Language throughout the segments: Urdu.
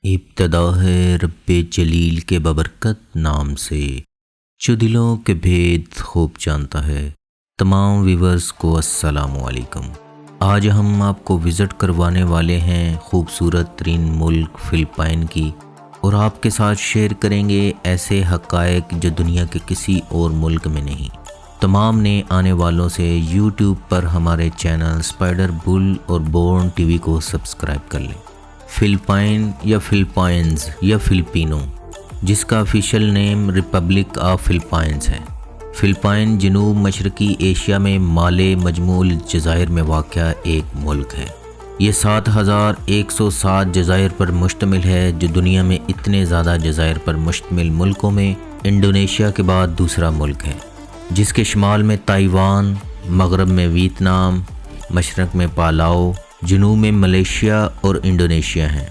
ابتدا ہے رب جلیل کے ببرکت نام سے، جو دلوں کے بھید خوب جانتا ہے۔ تمام ویورز کو السلام علیکم۔ آج ہم آپ کو وزٹ کروانے والے ہیں خوبصورت ترین ملک فلپائن کی، اور آپ کے ساتھ شیئر کریں گے ایسے حقائق جو دنیا کے کسی اور ملک میں نہیں۔ تمام نئے آنے والوں سے یوٹیوب پر ہمارے چینل اسپائڈر بل اور بورن ٹی وی کو سبسکرائب کر لیں۔ فلپائن یا فلپائنز یا فلپینو، جس کا official name republic of Philippines ہے۔ فلپائن جنوب مشرقی ایشیا میں مالے مجموع الجزائر میں واقع ایک ملک ہے۔ یہ 7107 جزائر پر مشتمل ہے، جو دنیا میں اتنے زیادہ جزائر پر مشتمل ملکوں میں انڈونیشیا کے بعد دوسرا ملک ہے، جس کے شمال میں تائیوان، مغرب میں ویتنام، مشرق میں پالاؤ، جنوب میں ملیشیا اور انڈونیشیا ہیں۔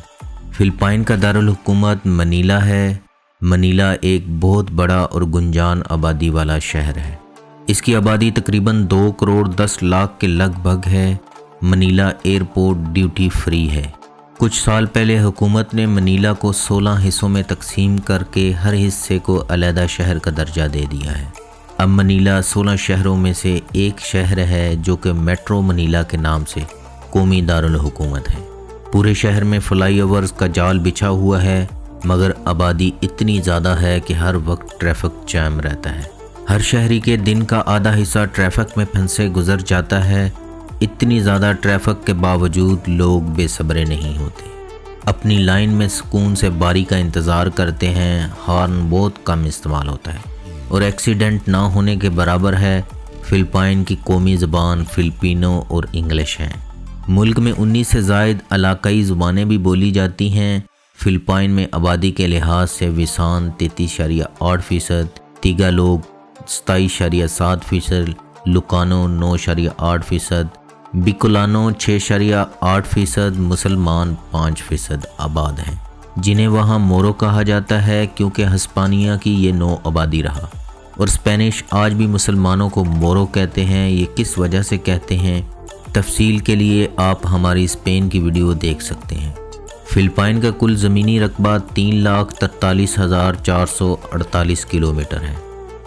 فلپائن کا دارالحکومت منیلا ہے۔ منیلا ایک بہت بڑا اور گنجان آبادی والا شہر ہے۔ اس کی آبادی تقریباً 2 کروڑ 10 لاکھ کے لگ بھگ ہے۔ منیلا ایئرپورٹ ڈیوٹی فری ہے۔ کچھ سال پہلے حکومت نے منیلا کو 16 حصوں میں تقسیم کر کے ہر حصے کو علیحدہ شہر کا درجہ دے دیا ہے۔ اب منیلا 16 شہروں میں سے ایک شہر ہے، جو کہ میٹرو منیلا کے نام سے قومی دارالحکومت ہے۔ پورے شہر میں فلائی اوورز کا جال بچھا ہوا ہے، مگر آبادی اتنی زیادہ ہے کہ ہر وقت ٹریفک جام رہتا ہے۔ ہر شہری کے دن کا آدھا حصہ ٹریفک میں پھنسے گزر جاتا ہے۔ اتنی زیادہ ٹریفک کے باوجود لوگ بے صبرے نہیں ہوتے، اپنی لائن میں سکون سے باری کا انتظار کرتے ہیں۔ ہارن بہت کم استعمال ہوتا ہے اور ایکسیڈنٹ نہ ہونے کے برابر ہے۔ فلپائن کی قومی زبان فلپینو اور انگلش ہے۔ ملک میں 19 سے زائد علاقائی زبانیں بھی بولی جاتی ہیں۔ فلپائن میں آبادی کے لحاظ سے ویسان 33.8%، تیگالوگ 27.7%، لوکانو 9.8%، بیکولانو 6.8%، مسلمان 5% آباد ہیں، جنہیں وہاں مورو کہا جاتا ہے کیونکہ ہسپانیہ کی یہ نو آبادی رہا، اور اسپینش آج بھی مسلمانوں کو مورو کہتے ہیں۔ یہ کس وجہ سے کہتے ہیں، تفصیل کے لیے آپ ہماری اسپین کی ویڈیو دیکھ سکتے ہیں۔ فلپائن کا کل زمینی رقبہ 3,43,448 کلومیٹر ہے،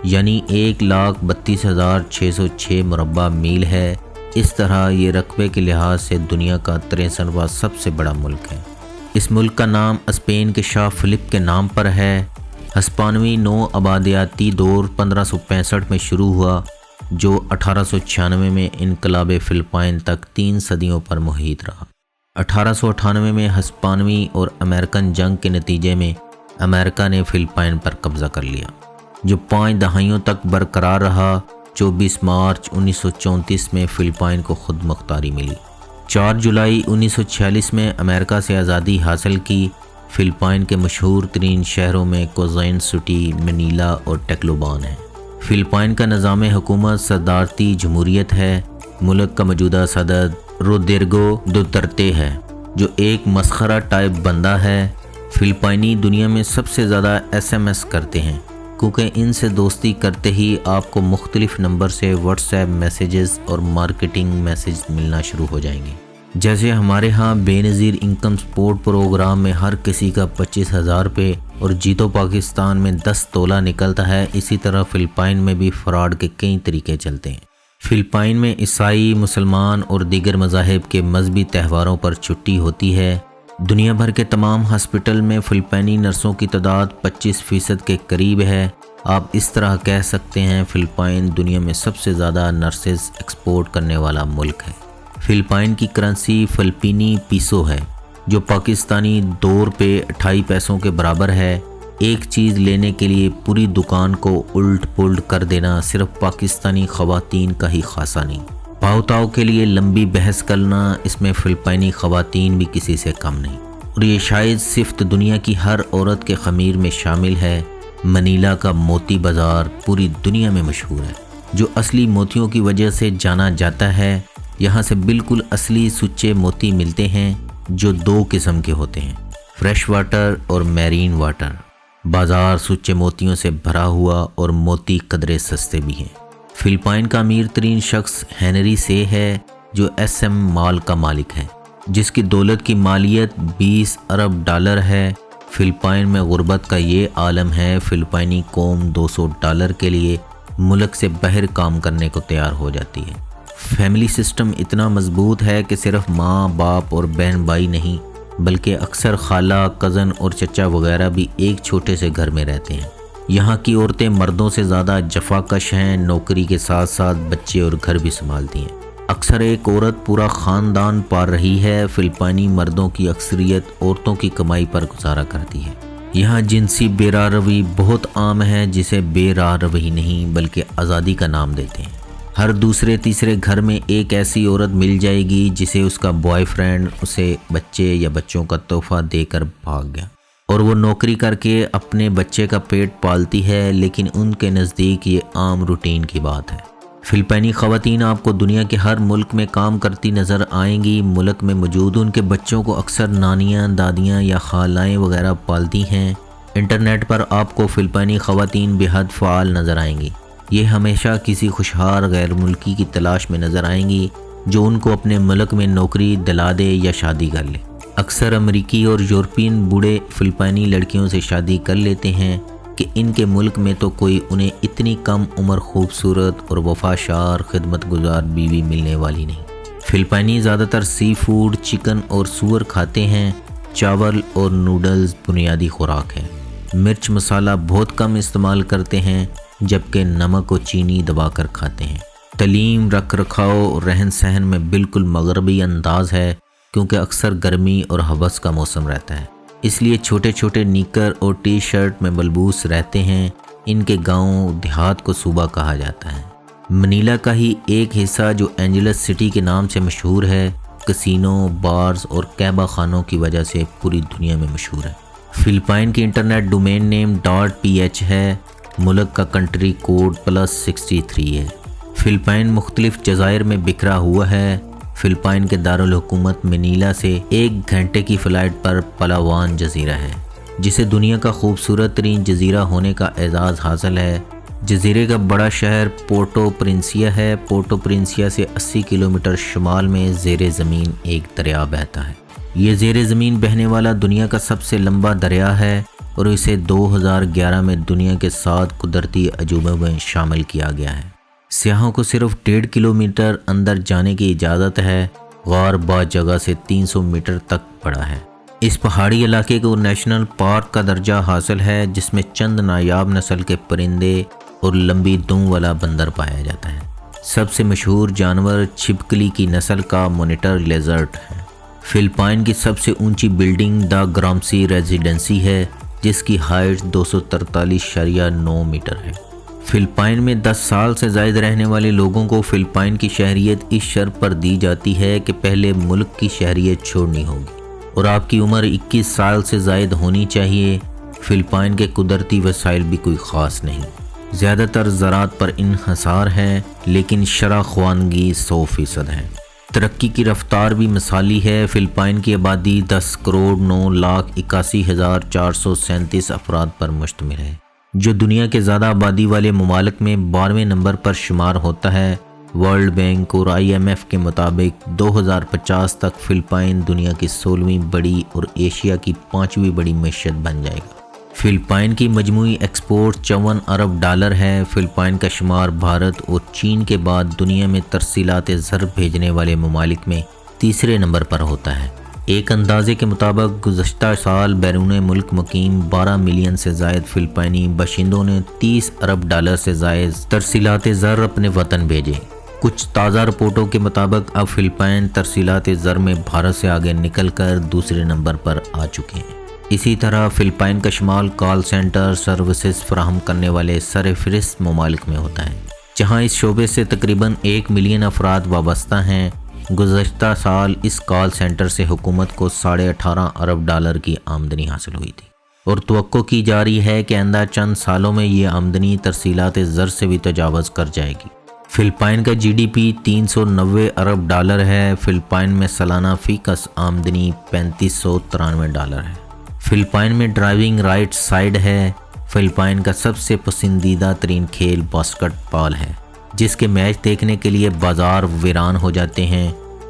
یعنی 1,32,606 مربع میل ہے۔ اس طرح یہ رقبے کے لحاظ سے دنیا کا 63واں سب سے بڑا ملک ہے۔ اس ملک کا نام اسپین کے شاہ فلپ کے نام پر ہے۔ ہسپانوی نو آبادیاتی دور 1565 میں شروع ہوا، جو 1896 میں انقلاب فلپائن تک 3 صدیوں پر محیط رہا۔ 1898 میں ہسپانوی اور امریکن جنگ کے نتیجے میں امریکہ نے فلپائن پر قبضہ کر لیا، جو 5 دہائیوں تک برقرار رہا۔ 24 مارچ 1934 میں فلپائن کو خود مختاری ملی۔ 4 جولائی 1946 میں امریکہ سے آزادی حاصل کی۔ فلپائن کے مشہور ترین شہروں میں کوزین سٹی، منیلا اور ٹیکلوبان ہیں۔ فلپائن کا نظام حکومت صدارتی جمہوریت ہے۔ ملک کا موجودہ صدر رودریگو دوترتے ہے، جو ایک مسخرہ ٹائپ بندہ ہے۔ فلپائنی دنیا میں سب سے زیادہ SMS کرتے ہیں، کیونکہ ان سے دوستی کرتے ہی آپ کو مختلف نمبر سے واٹس ایپ میسیجز اور مارکیٹنگ میسیج ملنا شروع ہو جائیں گے۔ جیسے ہمارے ہاں بے نظیر انکم سپورٹ پروگرام میں ہر کسی کا 25,000 روپے اور جیتو پاکستان میں 10 تولہ نکلتا ہے، اسی طرح فلپائن میں بھی فراڈ کے کئی طریقے چلتے ہیں۔ فلپائن میں عیسائی، مسلمان اور دیگر مذاہب کے مذہبی تہواروں پر چھٹی ہوتی ہے۔ دنیا بھر کے تمام ہاسپٹل میں فلپائنی نرسوں کی تعداد 25% کے قریب ہے۔ آپ اس طرح کہہ سکتے ہیں فلپائن دنیا میں سب سے زیادہ نرسز ایکسپورٹ کرنے والا ملک ہے۔ فلپائن کی کرنسی فلپینی پیسو ہے، جو پاکستانی 2 روپے 28 پیسوں کے برابر ہے۔ ایک چیز لینے کے لیے پوری دکان کو الٹ پلٹ کر دینا صرف پاکستانی خواتین کا ہی خاصہ نہیں۔ پاؤ تاؤ کے لیے لمبی بحث کرنا، اس میں فلپائنی خواتین بھی کسی سے کم نہیں، اور یہ شاید صفت دنیا کی ہر عورت کے خمیر میں شامل ہے۔ منیلا کا موتی بازار پوری دنیا میں مشہور ہے، جو اصلی موتیوں کی وجہ سے جانا جاتا ہے۔ یہاں سے بالکل اصلی سچے موتی ملتے ہیں، جو 2 قسم کے ہوتے ہیں، فریش واٹر اور میرین واٹر۔ بازار سچے موتیوں سے بھرا ہوا اور موتی قدرے سستے بھی ہیں۔ فلپائن کا امیر ترین شخص ہینری سے ہے، جو SM مال کا مالک ہے۔ جس کی دولت کی مالیت 20 ارب ڈالر ہے۔ فلپائن میں غربت کا یہ عالم ہے، فلپائنی قوم $200 کے لیے ملک سے باہر کام کرنے کو تیار ہو جاتی ہے۔ فیملی سسٹم اتنا مضبوط ہے کہ صرف ماں باپ اور بہن بھائی نہیں بلکہ اکثر خالہ، کزن اور چچا وغیرہ بھی ایک چھوٹے سے گھر میں رہتے ہیں۔ یہاں کی عورتیں مردوں سے زیادہ جفاکش ہیں، نوکری کے ساتھ ساتھ بچے اور گھر بھی سنبھالتی ہیں۔ اکثر ایک عورت پورا خاندان پال رہی ہے۔ فلپائنی مردوں کی اکثریت عورتوں کی کمائی پر گزارا کرتی ہے۔ یہاں جنسی بے راہ روی بہت عام ہے، جسے بے راہ روی نہیں بلکہ آزادی کا نام دیتے ہیں۔ ہر دوسرے تیسرے گھر میں ایک ایسی عورت مل جائے گی جسے اس کا بوائے فرینڈ اسے بچے یا بچوں کا تحفہ دے کر بھاگ گیا، اور وہ نوکری کر کے اپنے بچے کا پیٹ پالتی ہے، لیکن ان کے نزدیک یہ عام روٹین کی بات ہے۔ فلپائنی خواتین آپ کو دنیا کے ہر ملک میں کام کرتی نظر آئیں گی۔ ملک میں موجود ان کے بچوں کو اکثر نانیاں، دادیاں یا خالائیں وغیرہ پالتی ہیں۔ انٹرنیٹ پر آپ کو فلپائنی خواتین بے حد فعال نظر آئیں گی۔ یہ ہمیشہ کسی خوشحال غیر ملکی کی تلاش میں نظر آئیں گی جو ان کو اپنے ملک میں نوکری دلا دے یا شادی کر لے۔ اکثر امریکی اور یورپین بوڑھے فلپائنی لڑکیوں سے شادی کر لیتے ہیں کہ ان کے ملک میں تو کوئی انہیں اتنی کم عمر خوبصورت اور وفاشار خدمت گزار بیوی ملنے والی نہیں۔ فلپائنی زیادہ تر سی فوڈ، چکن اور سور کھاتے ہیں۔ چاول اور نوڈلز بنیادی خوراک ہے۔ مرچ مسالہ بہت کم استعمال کرتے ہیں، جبکہ نمک و چینی دبا کر کھاتے ہیں۔ تعلیم، رکھ رکھاؤ اور رہن سہن میں بالکل مغربی انداز ہے، کیونکہ اکثر گرمی اور ہوس کا موسم رہتا ہے، اس لیے چھوٹے چھوٹے نیکر اور ٹی شرٹ میں ملبوس رہتے ہیں۔ ان کے گاؤں دیہات کو صوبہ کہا جاتا ہے۔ منیلا کا ہی ایک حصہ جو اینجلس سٹی کے نام سے مشہور ہے، کسینو، بارز اور کیبا خانوں کی وجہ سے پوری دنیا میں مشہور ہے۔ فلپائن کی انٹرنیٹ ڈومین نیم .ph ہے۔ ملک کا کنٹری کوڈ +63 ہے۔ فلپائن مختلف جزائر میں بکھرا ہوا ہے۔ فلپائن کے دارالحکومت منیلا سے 1 گھنٹے کی فلائٹ پر پلاوان جزیرہ ہے، جسے دنیا کا خوبصورت ترین جزیرہ ہونے کا اعزاز حاصل ہے۔ جزیرے کا بڑا شہر پورٹو پرنسیا ہے۔ پورٹو پرنسیا سے 80 کلومیٹر شمال میں زیر زمین ایک دریا بہتا ہے۔ یہ زیر زمین بہنے والا دنیا کا سب سے لمبا دریا ہے اور اسے 2011 میں دنیا کے 7 قدرتی عجوبوں میں شامل کیا گیا ہے۔ سیاحوں کو صرف 1.5 کلومیٹر اندر جانے کی اجازت ہے۔ غار بعض جگہ سے 300 میٹر تک بڑا ہے۔ اس پہاڑی علاقے کو نیشنل پارک کا درجہ حاصل ہے، جس میں چند نایاب نسل کے پرندے اور لمبی دوں والا بندر پایا جاتا ہے۔ سب سے مشہور جانور چھپکلی کی نسل کا مونیٹر لیزرڈ ہے۔ فلپائن کی سب سے اونچی بلڈنگ دا گرامسی ریزیڈنسی ہے، جس کی ہائٹ 243.9 میٹر ہے۔ فلپائن میں 10 سال سے زائد رہنے والے لوگوں کو فلپائن کی شہریت اس شرط پر دی جاتی ہے کہ پہلے ملک کی شہریت چھوڑنی ہوگی اور آپ کی عمر 21 سال سے زائد ہونی چاہیے۔ فلپائن کے قدرتی وسائل بھی کوئی خاص نہیں، زیادہ تر زراعت پر انحصار ہے، لیکن شرح خواندگی 100% ہے۔ ترقی کی رفتار بھی مثالی ہے۔ فلپائن کی آبادی 10,09,81,437 افراد پر مشتمل ہے، جو دنیا کے زیادہ آبادی والے ممالک میں 12ویں نمبر پر شمار ہوتا ہے۔ ورلڈ بینک اور IMF کے مطابق 2050 تک فلپائن دنیا کی 16ویں بڑی اور ایشیا کی 5ویں بڑی معیشت بن جائے گا۔ فلپائن کی مجموعی ایکسپورٹ $54 ارب ہے۔ فلپائن کا شمار بھارت اور چین کے بعد دنیا میں ترسیلات زر بھیجنے والے ممالک میں تیسرے نمبر پر ہوتا ہے۔ ایک اندازے کے مطابق گزشتہ سال بیرون ملک مقیم 12 ملین سے زائد فلپائنی باشندوں نے $30 ارب سے زائد ترسیلات زر اپنے وطن بھیجے۔ کچھ تازہ رپورٹوں کے مطابق اب فلپائن ترسیلات زر میں بھارت سے آگے نکل کر دوسرے نمبر پر آ چکے ہیں۔ اسی طرح فلپائن کا شمال کال سینٹر سروسز فراہم کرنے والے سرفہرست ممالک میں ہوتا ہے، جہاں اس شعبے سے تقریباً 1 ملین افراد وابستہ ہیں۔ گزشتہ سال اس کال سینٹر سے حکومت کو $18.5 ارب کی آمدنی حاصل ہوئی تھی، اور توقع کی جا رہی ہے کہ آئندہ چند سالوں میں یہ آمدنی ترسیلات زر سے بھی تجاوز کر جائے گی۔ فلپائن کا GDP $390 ارب ہے۔ فلپائن میں سالانہ فی کس آمدنی $3593 ہے۔ فلپائن میں ڈرائیونگ رائٹ سائیڈ ہے۔ فلپائن کا سب سے پسندیدہ ترین کھیل باسکٹ بال ہے، جس کے میچ دیکھنے کے لیے بازار ویران ہو جاتے ہیں۔